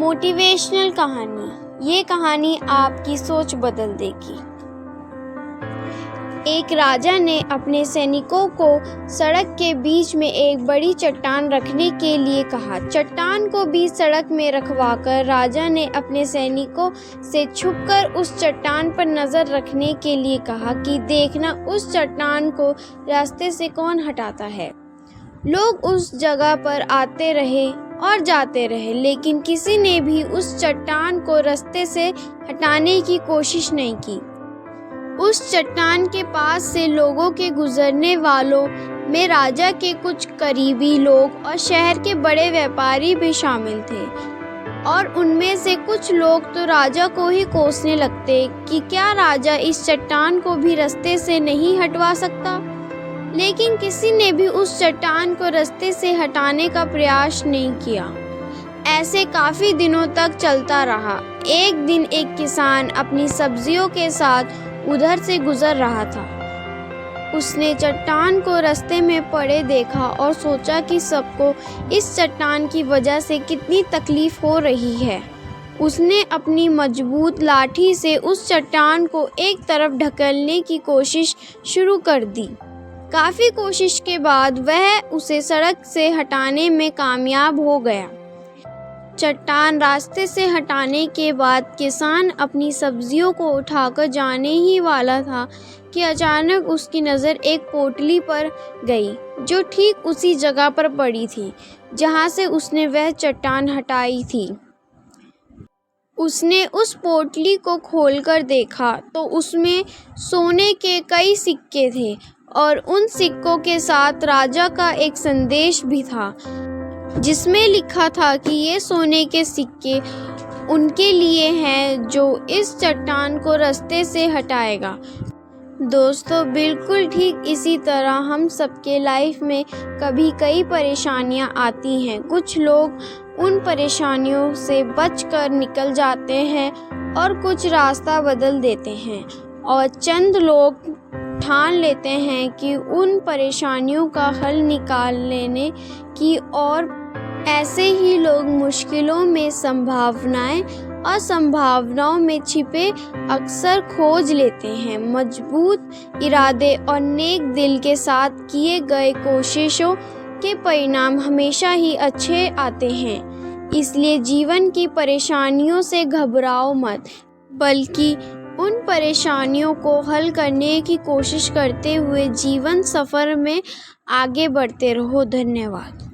Motivational कहानी। ये कहानी आपकी सोच बदल देगी। एक राजा ने अपने सैनिकों को सड़क के बीच में एक बड़ी चट्टान रखने के लिए कहा। चट्टान को बीच सड़क में रखवाकर राजा ने अपने सैनिकों से छुपकर उस चट्टान पर नज़र रखने के लिए कहा कि देखना उस चट्टान को रास्ते से कौन हटाता है। लोग उस जगह पर आते रहे और जाते रहे, लेकिन किसी ने भी उस चट्टान को रास्ते से हटाने की कोशिश नहीं की। उस चट्टान के पास से लोगों के गुजरने वालों में राजा के कुछ करीबी लोग और शहर के बड़े व्यापारी भी शामिल थे, और उनमें से कुछ लोग तो राजा को ही कोसने लगते कि क्या राजा इस चट्टान को भी रास्ते से नहीं हटवा सकता। लेकिन किसी ने भी उस चट्टान को रास्ते से हटाने का प्रयास नहीं किया। ऐसे काफ़ी दिनों तक चलता रहा। एक दिन एक किसान अपनी सब्जियों के साथ उधर से गुजर रहा था। उसने चट्टान को रास्ते में पड़े देखा और सोचा कि सबको इस चट्टान की वजह से कितनी तकलीफ़ हो रही है। उसने अपनी मजबूत लाठी से उस चट्टान को एक तरफ ढकेलने की कोशिश शुरू कर दी। काफ़ी कोशिश के बाद वह उसे सड़क से हटाने में कामयाब हो गया। चट्टान रास्ते से हटाने के बाद किसान अपनी सब्जियों को उठाकर जाने ही वाला था कि अचानक उसकी नज़र एक पोटली पर गई, जो ठीक उसी जगह पर पड़ी थी जहाँ से उसने वह चट्टान हटाई थी। उसने उस पोटली को खोलकर देखा तो उसमें सोने के कई सिक्के थे, और उन सिक्कों के साथ राजा का एक संदेश भी था, जिसमें लिखा था कि ये सोने के सिक्के उनके लिए हैं जो इस चट्टान को रास्ते से हटाएगा। दोस्तों, बिल्कुल ठीक इसी तरह हम सबके लाइफ में कभी कई परेशानियां आती हैं। कुछ लोग उन परेशानियों से बचकर निकल जाते हैं और कुछ रास्ता बदल देते हैं, और चंद लोग ठान लेते हैं कि उन परेशानियों का हल निकाल लेने की, और ऐसे ही लोग मुश्किलों में संभावनाएं और संभावनाओं में छिपे अक्सर खोज लेते हैं। मजबूत इरादे और नेक दिल के साथ किए गए कोशिशों के परिणाम हमेशा ही अच्छे आते हैं। इसलिए जीवन की परेशानियों से घबराओ मत, बल्कि उन परेशानियों को हल करने की कोशिश करते हुए जीवन सफ़र में आगे बढ़ते रहो। धन्यवाद।